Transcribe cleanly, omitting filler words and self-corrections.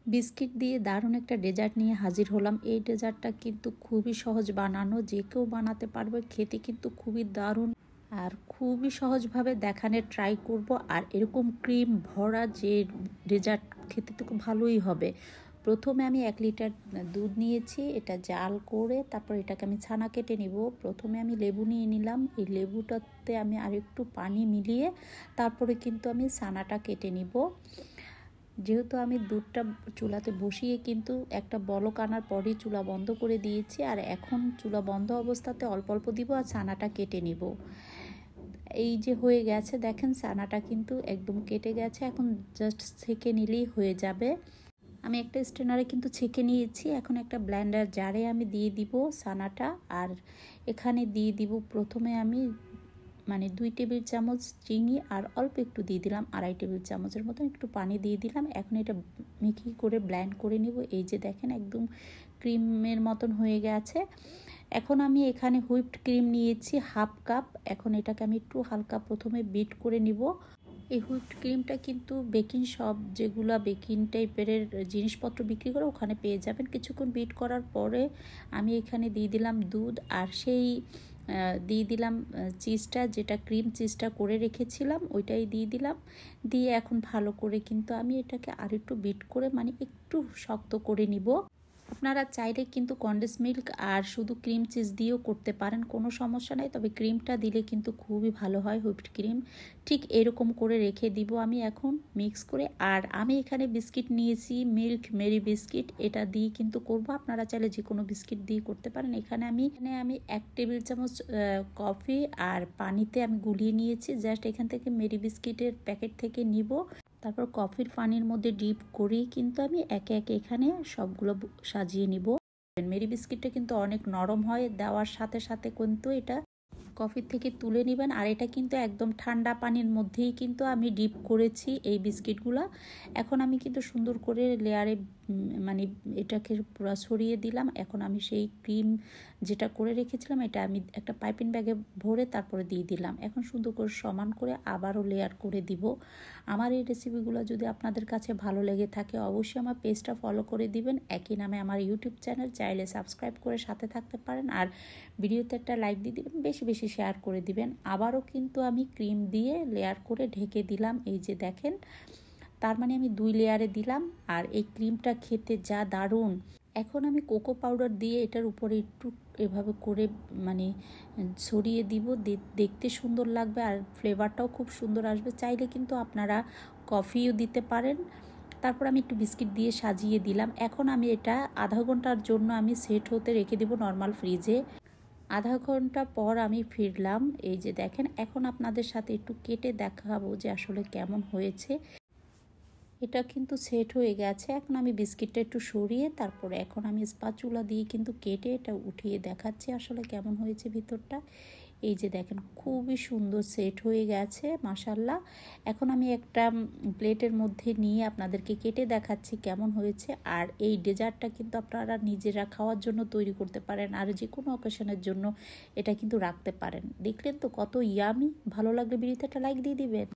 Biscuit দিয়ে দারুণ একটা ডেজার্ট নিয়ে হাজির হলাম। এই ডেজার্টটা কিন্তু খুবই সহজ বানানো, যে কেউ বানাতে পারবে, খেতে কিন্তু খুবই দারুণ আর খুবই সহজভাবে দেখানোর ট্রাই করব। আর এরকম ক্রিম ভরা যে ডেজার্ট খেতে তো খুব ভালোই হবে। প্রথমে আমি 1 লিটার দুধ নিয়েছি, এটা জাল করে তারপর এটাকে আমি ছানা কেটে নিব। প্রথমে আমি লেবু নিয়ে নিলাম, এই লেবুটাতে আমি আরেকটু পানি মিলিয়ে তারপরে কিন্তু আমি ছানাটা কেটে নিব। যেহেতু আমি দুধটা চুলাতে বসিয়ে কিন্তু একটা বলক আনার পরই চুলা বন্ধ করে দিয়েছি, আর এখন চুলা বন্ধ অবস্থাতে অল্প অল্প দিব আর ছানাটা কেটে নিব। এই যে হয়ে গেছে, দেখেন ছানাটা কিন্তু একদম কেটে গেছে, এখন জাস্ট ছেঁকে নিলেই হয়ে যাবে। আমি একটা স্ট্রেনারে কিন্তু ছেঁকে নিয়েছি, এখন একটা ব্লেন্ডার জারে আমি দিয়ে দিব ছানাটা। আর এখানে দিয়ে দিব প্রথমে আমি 2 টেবিল চামচ চিনি আর অল্প একটু দিয়ে দিলাম 2.5 টেবিল চামচের মতো একটু পানি দিয়ে দিলাম। এখন এটা মিহি করে ব্লেন্ড করে নিব। এই যে দেখেন একদম ক্রিমের মতন হয়ে গেছে। এখন আমি এখানে হুইপড ক্রিম নিয়েছি 1/2 কাপ। এখন এটাকে আমি একটু হালকা প্রথমে বিট করে নিব। এই হুইপড ক্রিমটা কিন্তু বেকিং শপ, যেগুলা বেকিং টাইপের জিনিসপত্র বিক্রি করে, ওখানে পেয়ে যাবেন। কিছুক্ষণ বিট করার পরে আমি এখানে দিয়ে দিলাম দুধ আর সেই দিয়ে দিলাম চিজটা, যেটা ক্রিম চিজটা করে রেখেছিলাম ওইটাই দিয়ে দিলাম। দিয়ে এখন ভালো করে কিন্তু আমি এটাকে আর একটু বিট করে একটু শক্ত করে নিব। আপনারা চাইলে কিন্তু কনডেন্স মিল্ক আর শুধু ক্রিম চিজ দিয়েও করতে পারেন, কোনো সমস্যা নাই। তবে ক্রিমটা দিলে কিন্তু খুবই ভালো হয়, হুইপড ক্রিম। ঠিক এরকম করে রেখে দিব আমি এখন মিক্স করে। আর আমি এখানে বিস্কিট নিয়েছি মিল্ক মেরি বিস্কিট, এটা দিয়ে কিন্তু করব। আপনারা চাইলে যে কোনো বিস্কিট দিয়ে করতে পারেন। এখানে আমি 1 টেবিল চামচ কফি আর পানিতে আমি গুলিয়ে নিয়েছি। জাস্ট এখান থেকে মেরি বিস্কিটের প্যাকেট থেকে নিব, তারপর কফির পানির মধ্যে ডিপ করেই কিন্তু আমি একে একে এখানে সবগুলো সাজিয়ে নিব। মেরি বিস্কিটটা কিন্তু অনেক নরম হয়, দেওয়ার সাথে সাথে কিন্তু এটা কফির থেকে তুলে নেবেন। আর এটা কিন্তু একদম ঠান্ডা পানির মধ্যেই কিন্তু আমি ডিপ করেছি এই বিস্কিটগুলো। এখন আমি কিন্তু সুন্দর করে লেয়ারে এটাকে পুরো ছড়িয়ে দিলাম। এখন আমি সেই ক্রিম যেটা করে রেখেছিলাম এটা আমি একটা পাইপিং ব্যাগে ভরে তারপরে দিয়ে দিলাম। এখন সুন্দর করে সমান করে আবারও লেয়ার করে দিব। আমার এই রেসিপিগুলো যদি আপনাদের কাছে ভালো লেগে থাকে অবশ্যই আমার পেজটা ফলো করে দিবেন। একই নামে আমার ইউটিউব চ্যানেল, চাইলে সাবস্ক্রাইব করে সাথে থাকতে পারেন। আর ভিডিওতে একটা লাইক দিয়ে দিবেন, বেশি বেশি শেয়ার করে দিবেন। আবারও কিন্তু আমি ক্রিম দিয়ে লেয়ার করে ঢেকে দিলাম। এই যে দেখেন, তার আমি 2 লেয়ারে দিলাম। আর এই ক্রিমটা খেতে যা দারুণ। এখন আমি কোকো পাউডার দিয়ে এটার উপরে একটু এভাবে করে ছড়িয়ে দিব, দেখতে সুন্দর লাগবে আর ফ্লেভারটাও খুব সুন্দর আসবে। চাইলে কিন্তু আপনারা কফিও দিতে পারেন। তারপর আমি একটু বিস্কিট দিয়ে সাজিয়ে দিলাম। এখন আমি এটা আধা ঘন্টার জন্য আমি সেট হতে রেখে দেব নর্মাল ফ্রিজে। আধা ঘন্টা পর আমি ফিরলাম। এই যে দেখেন, এখন আপনাদের সাথে একটু কেটে দেখাবো যে আসলে কেমন হয়েছে। এটা কিন্তু সেট হয়ে গেছে। এখন আমি বিস্কিটটা একটু সরিয়ে তারপরে এখন আমি স্প্যাচুলা দিয়ে কিন্তু কেটে এটা উঠিয়ে দেখাচ্ছি আসলে কেমন হয়েছে ভিতরটা। এই যে দেখেন, খুবই সুন্দর সেট হয়ে গেছে মাশাআল্লাহ। এখন আমি একটা প্লেটের মধ্যে নিয়ে আপনাদেরকে কেটে দেখাচ্ছি কেমন হয়েছে। আর এই ডেজার্টটা কিন্তু আপনারা নিজেরা খাওয়ার জন্য তৈরি করতে পারেন, আর যে কোনো অকেশনের জন্য এটা কিন্তু রাখতে পারেন। দেখলেন তো কত ইয়ামি। ভালো লাগলে ভিডিওতে একটা লাইক দিয়ে দিবেন।